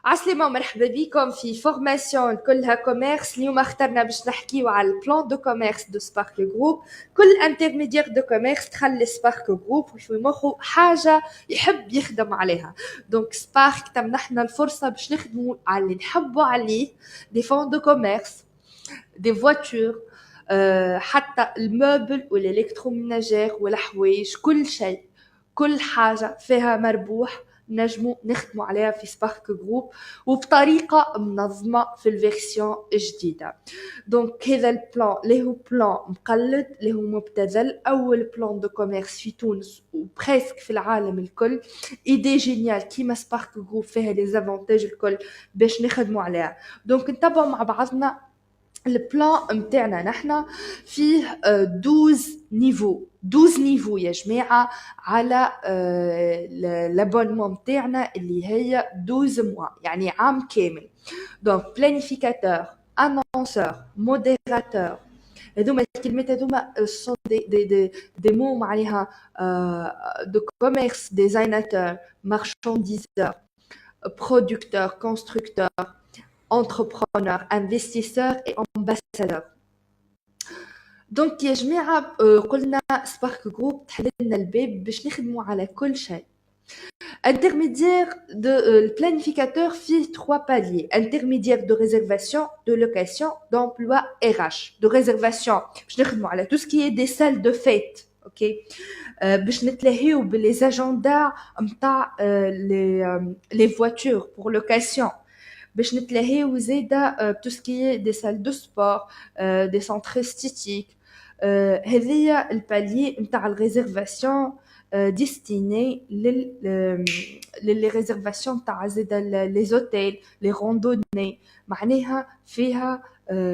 عسلامة ومرحبا بكم في فورماسيون كلها كوميرس. اليوم اخترنا باش نحكيو على البلان دو كوميرس دو سبارك جروب. كل انترميديير دو كوميرس تخلي سبارك جروب وفي مخه حاجة يحب يخدم عليها. دونك سبارك تمنحنا الفرصة باش نخدمو على اللي نحبو عليه، دي فون دو كوميرس، دي فواتور، حتى الموبل والالكترومناجير والحوايج، كل شيء، كل حاجة فيها مربوح نجمو نخدمو عليها في سبارك جروب وبطريقة منظمة في الفيرسيون الجديدة. دونك هذا البلان اللي هو بلان مقلد، اللي هو مبتذل، أول بلان دو كوميرس في تونس وبريسك في العالم الكل. ايدي جينيال كيما سبارك جروب فيها لي زافونتاج الكل باش نخدمو عليها. دونك نتبعوا مع بعضنا البلان متاعنا. نحنا فيه 12 نيفو، 12 نيفو يا جماعة على لابونمون متاعنا اللي هي 12 موا، يعني عام كامل. دونك بلانيفيكاتور، انونسور، موديراتور، هذوما الكلمات هذوما سون دي مو معناها دو كوميرس، ديزايناتور، مارشانديزور، برودكتور، كونستركتور، entrepreneur, investisseur et ambassadeur. دونك يا جماعة قلنا سبارك جروب تحل لنا الباب باش نخدموا على كل شيء. Intermédiaire de le planificateur fait 3 paliers. Intermédiaire de réservation, de location, d'emploi RH. De réservation, باش نخدموا على tout ce qui est des salles de fête. OK. باش نتلاهيو باللي agendas نتاع les voitures pour location. باش نتلاهيو زاده tout ce qui est des salles de sport, des centres esthétiques. هذه الباليي نتاع الريزيرفاسيون ديستيني للي ريزيرفاسيون تاع زاده لي زوتيل، لي روندوني، معناها فيها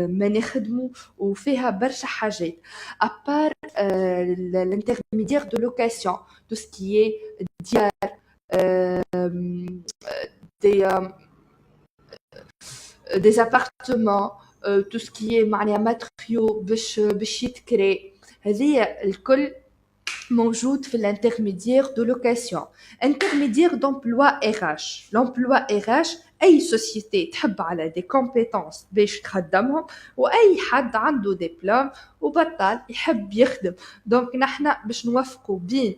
ما نخدموا وفيها برشا حاجات. ابار الانترميديير دو لوكاسيون tout ce qui est ديار، des appartements, tout ce qui est معناها matériaux باش يتكري، هذه الكل موجود في الانترميديير دو لوكاسيون. انترميديير d'emploi RH. l'emploi RH اي سوسيتي تحب على دي كومبيتونس باش تخدمهم، واي حد عنده دبلوم وبطل يحب يخدم. دونك نحنا باش نوفقوا بين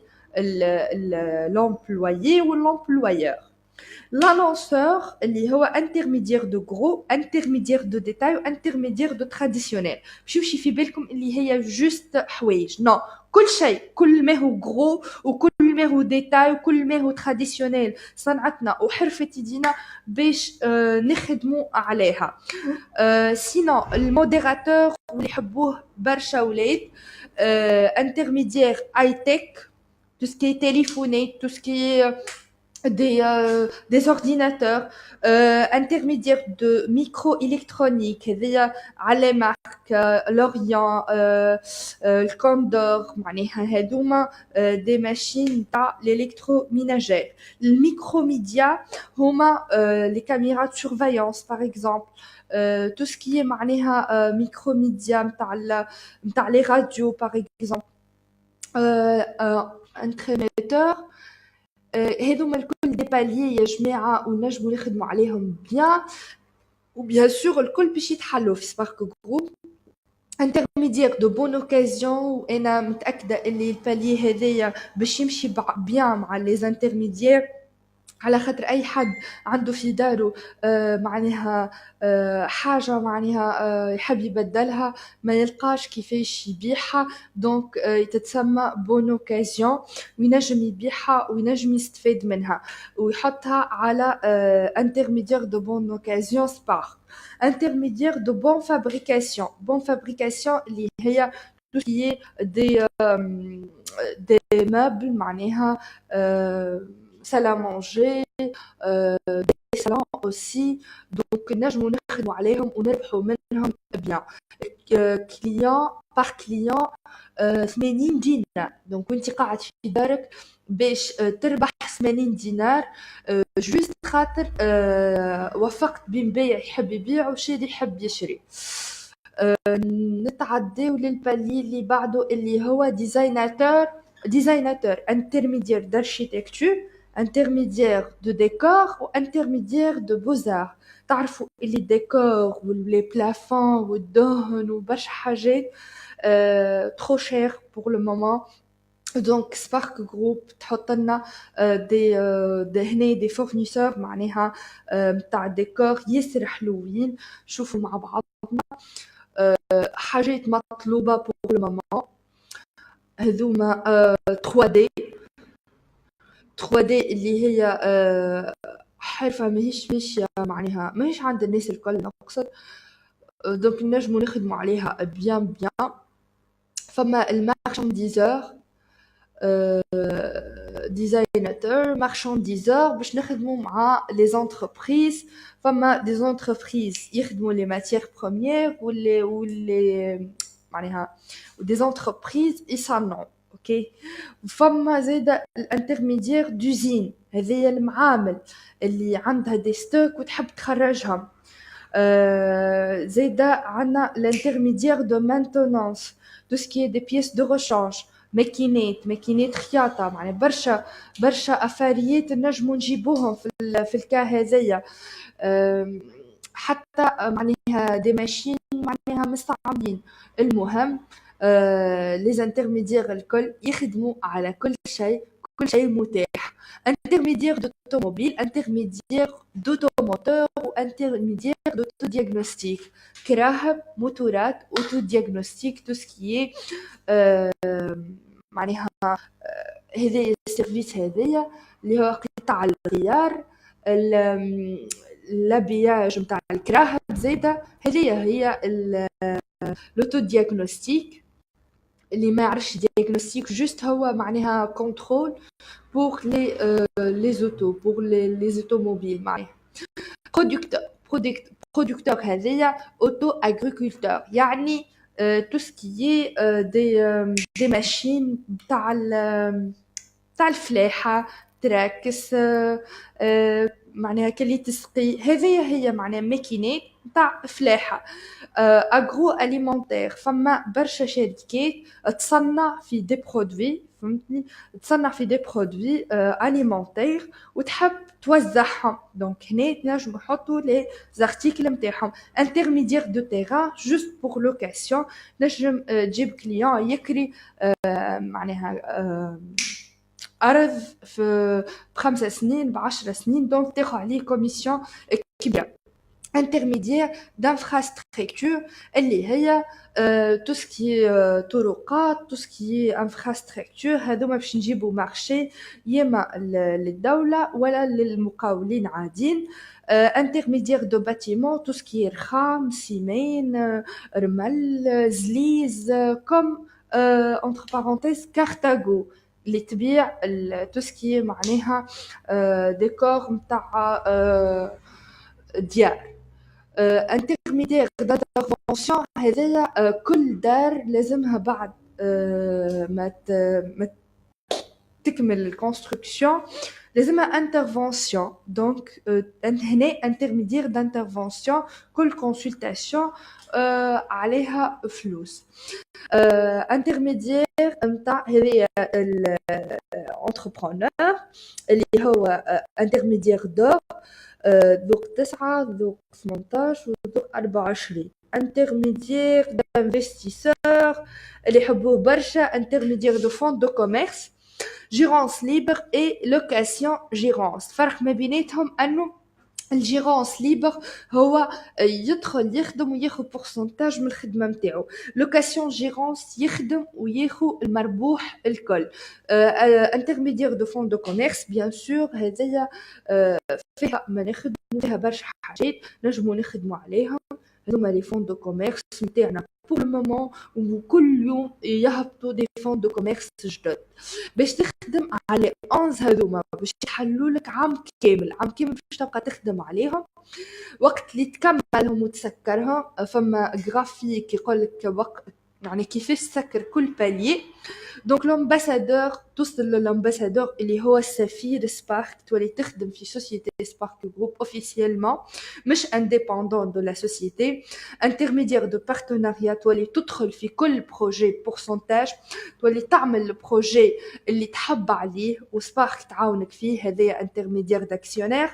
l'employé والemployeur. L'annonceur اللي هو intermédiaire de gros, intermédiaire de détail و intermédiaire de traditionnel. مش يمشي في بالكم اللي هي جوست حوايج، نو، كل شيء، كل ما هو غرو وكل ما هو ديتاي وكل ما هو تراديسيونيل صنعتنا وحرفة يدينا باش نخدموا عليها. سينو الموديراتور واللي يحبوه برشا ولاد، intermédiaire high tech, tout ce qui est téléphoné, tout ce qui est des ordinateurs, intermédiaires de micro-électronique, على marque Lorient, le Condor, معناها هذوما des machines تاع l'électroménager. Le micromédia هما les caméras de surveillance par exemple, tout ce qui est معناها micromédia نتاع les radios par exemple, entremetteur. هذوما الكل دي باليي يا جماعه ونجموا نخدموا عليهم بيان، وبيان سور الكل باش يتحلوا في سبارك جروب. انترميديير دو بون اوكازيون، وانا متاكده اللي الباليي هذايا باش يمشي بيان مع لي انترميديير، على خاطر اي حد عنده في داره معناها حاجه معناها يحب يبدلها ما يلقاش كيفاش يبيعها. دونك تتسمى بون اوكازيون، وينجم يبيعها وينجم يستفاد منها ويحطها على انترميديير دو بون اوكازيون سبار. انترميديير دو بون فابريكاسيون. بون فابريكاسيون اللي هي tout ce qui est des meubles معناها salle à manger, des salons aussi. Donc نجموا نخدموا عليهم ونربحوا منهم bien. client par client 80 دينار. دونك وانت قاعد في دارك باش تربح 80 دينار جوست خاطر وفقت بين بيع يحب يبيع وشاري يحب يشري. نتعداو للبالي اللي بعده اللي هو ديزايناتور. ديزايناتور انترميديير d'architecture, intermédiaire de décor ou intermédiaire de beaux-arts. تعرفوا اللي الديكور واللي بلافون والدهن وبرشا حاجات trop cher pour le moment. دونك سبارك جروب تحط لنا دي هنا دي فورنيسور معناها نتاع ديكور ياسر حلوين. شوفوا مع بعضنا حاجات مطلوبه بور لو مومون. هذوما 3D اللي هي حرفه ماهيش ماشيه معناها ماهيش عند الناس الكل نقصد. دونك نجمو نخدموا عليها بيان. فما المارشانديزور ديزايناتور مارشانديزور باش نخدموا مع لي زونتربريز. فما دي زونتربريز يخدموا لي ماتيير بروميير واللي معناها ودي زونتربريز يصنعوا اوكي. فما زاده الانترميديير دوزين هذه المعامل اللي عندها دي ستوك وتحب تخرجهم. زاده عندنا الانترميديير دو مانتونانس tout ce qui est des pièces de rechange ماكينات خياطه معناها برشا افاريات نجمو نجيبوهم في الكا هذيا. حتى معناها دي ماشين معناها مستعملين. المهم لي زانترميديير الكل يخدموا على كل شيء متاح. انترميديير d'automobile, intermédiaire d'automoteur ou intermédiaire d'autodiagnostic. كراهب موتورات autodiagnostic tout ce qui est معناها هذه السيرفيس هذيا اللي هو قطع الغيار الابياج نتاع الكراهب. زاده هذه هي l'autodiagnostic. اللي ما يعرفش diagnostic juste هو معناها كنترول pour les autos pour les automobiles معناها. producteur هذيا auto agriculteur يعني tout ce qui est des machines تاع الفلاحه تراكس معناها كلي تسقي. هذه هي معناها ماكينات تاع فلاحه. اغرو اليمونتير فما برشا شركات تصنع في دي برودوي فهمتني تصنع في دي برودوي اليمونتير وتحب توزعهم. دونك هنا نجم نحطوا لي زارتيكل نتاعهم. انترميديير دو تيران جوست بور لوكاسيون نجم تجيب كليون يكري معناها أرض في ب5 سنين ب10 سنين. دونك تاخذ عليه كوميسيون كبيرة. intermédiaire d'infrastructure اللي هي tout ce qui est طرقات tout ce qui est infrastructure. هذوما باش نجيبوا مارشي يما للدولة ولا للمقاولين عاديين. intermédiaire de bâtiment tout ce qui est رخام سيمان رمل زليز كم entre parenthèses كارتاغو اللي تبيع tout ce qui est معناها ديكور نتاع ديار. انترميديير d'intervention هذايا كل دار لازمها بعد ما تكمل الكونستركسيون لازمها انترفونسيون. دونك هنا انترميديير d'intervention كل كونسلطاسيون عليها فلوس. انترميديير نتاع هذه الانتربرونور اللي هو انترميديير دور ذوق 9 ذوق 18 وذوق 24. انترميديير d'investisseur اللي يحبوه برشا. انترميديير دو فون دو كوميرس جيرونس ليبر اي لوكاسيون جيرونس. فرق ما بيناتهم انه الجيرونس ليبر هو يدخل يخدم وياخذ بورسنتاج من الخدمه نتاعو. لوكاسيون جيرونس يخدم وياخذ المربوح الكل. انترميديير دو فون دو كوميرس بيان سور هذيا فيها ما نخدموا فيها برشا حاجات نجموا نخدموا عليهم. هذوما لي فون دو كوميرس نتاعنا بور المومون وكل يوم يهبطوا دي فون دو كوميرس جدد باش تخدم على 11 هذوما باش يحلوا لك عام كامل باش تبقى تخدم عليهم. وقت اللي تكملهم وتسكرهم فما جرافيك يقول لك وقت يعني كيفاش تسكر كل باليي. دونك لومباسادور توصل للامباسادور اللي هو السفير سبارك، تولي تخدم في سوسيتي سبارك جروب اوفيسيلمون مش انديبوندون دو لا سوسيتي. انترميديير دو بارتناريا، تولي تدخل في كل بروجي بورسنتاج، تولي تعمل البروجي اللي تحب عليه وسبارك تعاونك فيه، هذايا انترميديير داكسيونير.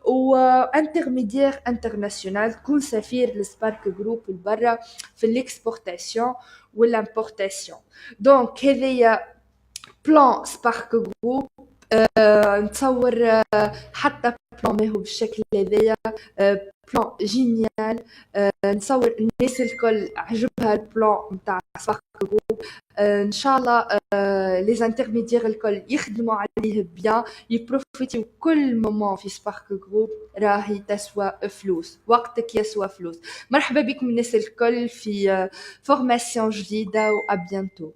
وانترميديير انترناسيونال، تكون سفير لسبارك جروب لبرا في الاكسبورتاسيون والامبورتاسيون. دونك هذايا بلان سبارك جروب. نتصور حتى بلان ما هو بالشكل هذايا بلان جينيال. نتصور الناس الكل عجبها البلان نتاع سبارك جروب. ان شاء الله لي زانترميديير الكل يخدموا عليه بيان، يبروفيتيو كل مومون في سبارك جروب، راهي تسوى فلوس، وقتك يسوى فلوس. مرحبا بكم الناس الكل في فورماسيون جديده، وابيانتو.